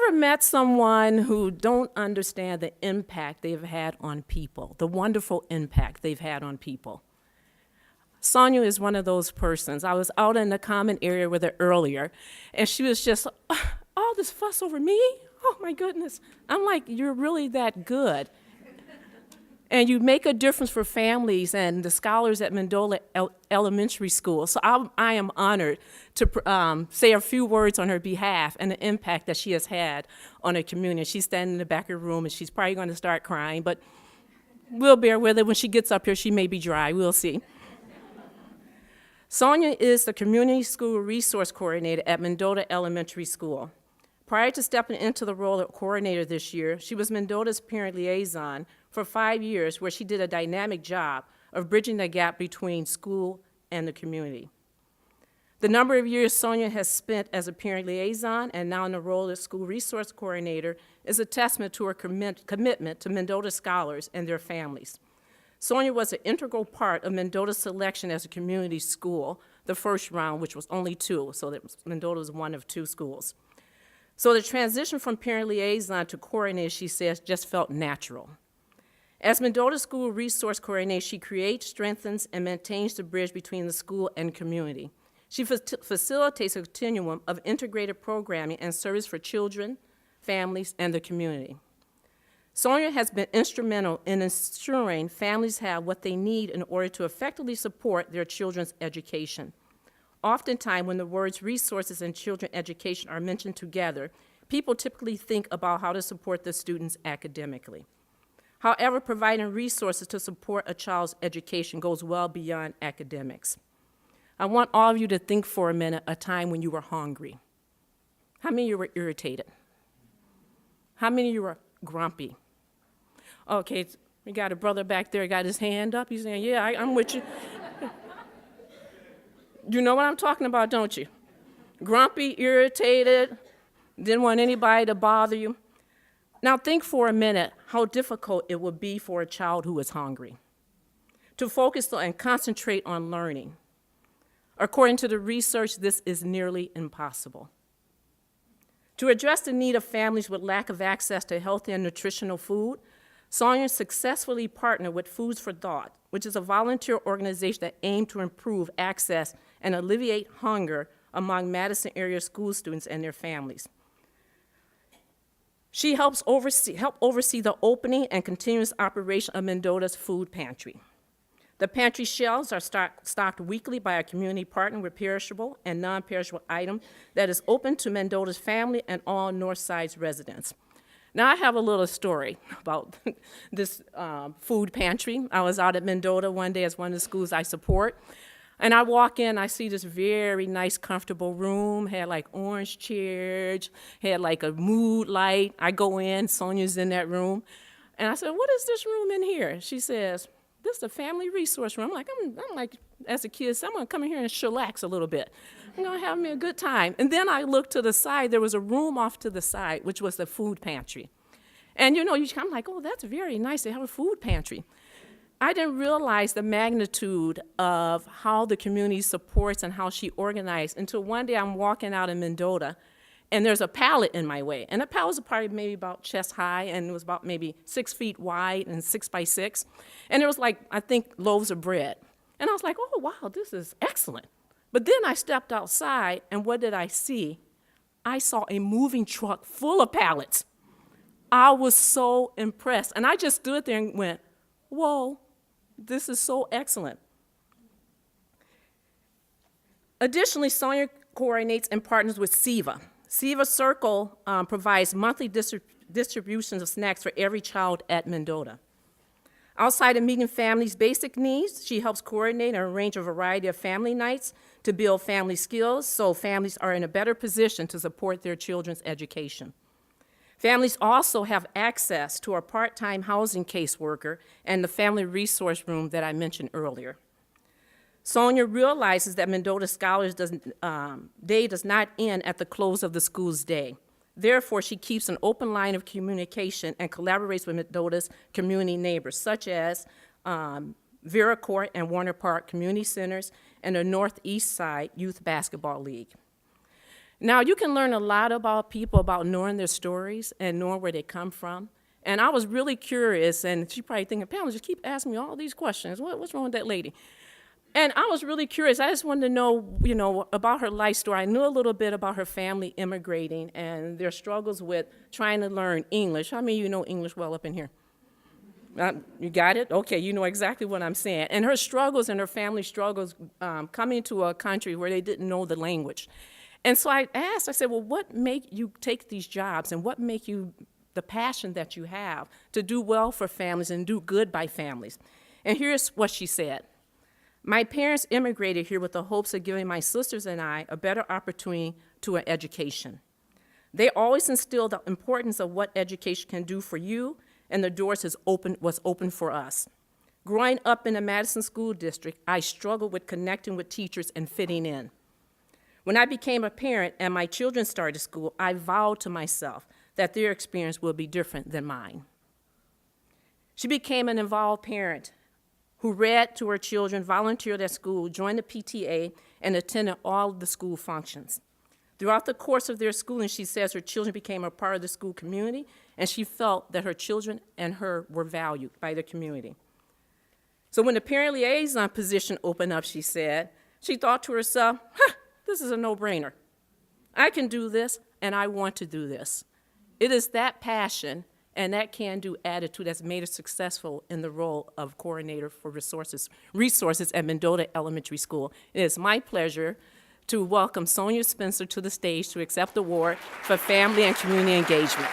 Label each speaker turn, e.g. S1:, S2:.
S1: ever met someone who don't understand the impact they've had on people, the wonderful impact they've had on people? Sonia is one of those persons. I was out in the common area with her earlier, and she was just, all this fuss over me? Oh my goodness. I'm like, you're really that good. And you make a difference for families and the scholars at Mendola Elementary School. So I am honored to say a few words on her behalf and the impact that she has had on her community. She's standing in the back of the room, and she's probably going to start crying, but we'll bear with her. When she gets up here, she may be dry. We'll see. Sonia is the Community School Resource Coordinator at Mendola Elementary School. Prior to stepping into the role of coordinator this year, she was Mendola's parent liaison for 5 years, where she did a dynamic job of bridging the gap between school and the community. The number of years Sonia has spent as a parent liaison and now in the role of school resource coordinator is a testament to her commitment to Mendola scholars and their families. Sonia was an integral part of Mendola's selection as a community school, the first round, which was only 2, so that Mendola was one of 2 schools. So the transition from parent liaison to coordinator, she says, just felt natural. As Mendola School Resource Coordinator, she creates, strengthens, and maintains the bridge between the school and community. She facilitates a continuum of integrated programming and service for children, families, and the community. Sonia has been instrumental in ensuring families have what they need in order to effectively support their children's education. Oftentimes, when the words resources and children education are mentioned together, people typically think about how to support the students academically. However, providing resources to support a child's education goes well beyond academics. I want all of you to think for a minute a time when you were hungry. How many of you were irritated? How many of you were grumpy? Okay, we got a brother back there, got his hand up. He's saying, yeah, I'm with you. You know what I'm talking about, don't you? Grumpy, irritated, didn't want anybody to bother you. Now think for a minute how difficult it would be for a child who is hungry to focus on and concentrate on learning. According to the research, this is nearly impossible. To address the need of families with lack of access to healthy and nutritional food, Sonia successfully partnered with Foods for Thought, which is a volunteer organization that aims to improve access and alleviate hunger among Madison area school students and their families. She helped oversee the opening and continuous operation of Mendola's food pantry. The pantry shelves are stocked weekly by a community partner with perishable and non-perishable items that is open to Mendola's family and all Northside's residents. Now I have a little story about this food pantry. I was out at Mendola one day as one of the schools I support, and I walk in, I see this very nice, comfortable room, had like orange chairs, had like a mood light. I go in, Sonia's in that room, and I said, what is this room in here? She says, this is a family resource room. I'm like, as a kid, so I'm gonna come in here and chillax a little bit. I'm gonna have me a good time. And then I looked to the side, there was a room off to the side, which was the food pantry. And you know, I'm like, oh, that's very nice, they have a food pantry. I didn't realize the magnitude of how the community supports and how she organized until one day I'm walking out in Mendola, and there's a pallet in my way. And the pallet was probably maybe about chest high, and it was about maybe 6 feet wide and 6 by 6. And there was like, I think, loaves of bread. And I was like, oh, wow, this is excellent. But then I stepped outside, and what did I see? I saw a moving truck full of pallets. I was so impressed. And I just stood there and went, whoa, this is so excellent. Additionally, Sonia coordinates and partners with SIVA. SIVA Circle provides monthly distributions of snacks for every child at Mendola. Outside of meeting families' basic needs, she helps coordinate and arrange a variety of family nights to build family skills so families are in a better position to support their children's education. Families also have access to a part-time housing caseworker and the family resource room that I mentioned earlier. Sonia realizes that Mendola Scholars Day does not end at the close of the school's day. Therefore, she keeps an open line of communication and collaborates with Mendola's community neighbors, such as Vera Court and Warner Park Community Centers and the Northeast Side Youth Basketball League. Now, you can learn a lot about people about knowing their stories and knowing where they come from. And I was really curious, and she probably thinking, Pamela, just keep asking me all these questions. What's wrong with that lady? And I was really curious. I just wanted to know, about her life story. I knew a little bit about her family immigrating and their struggles with trying to learn English. How many of you know English well up in here? You got it? Okay, you know exactly what I'm saying. And her struggles and her family struggles coming to a country where they didn't know the language. And so I asked, I said, well, what make you take these jobs and what make you the passion that you have to do well for families and do good by families? And here's what she said. My parents immigrated here with the hopes of giving my sisters and I a better opportunity to an education. They always instilled the importance of what education can do for you, and the doors was open for us. Growing up in the Madison School District, I struggled with connecting with teachers and fitting in. When I became a parent and my children started school, I vowed to myself that their experience will be different than mine. She became an involved parent who read to her children, volunteered at school, joined the PTA, and attended all of the school functions. Throughout the course of their schooling, she says her children became a part of the school community, and she felt that her children and her were valued by the community. So when the parent liaison position opened up, she said, she thought to herself, this is a no-brainer. I can do this, and I want to do this. It is that passion and that can-do attitude that's made her successful in the role of coordinator for resources at Mendota Elementary School. It is my pleasure to welcome Sonia Spencer to the stage to accept the award for family and community engagement.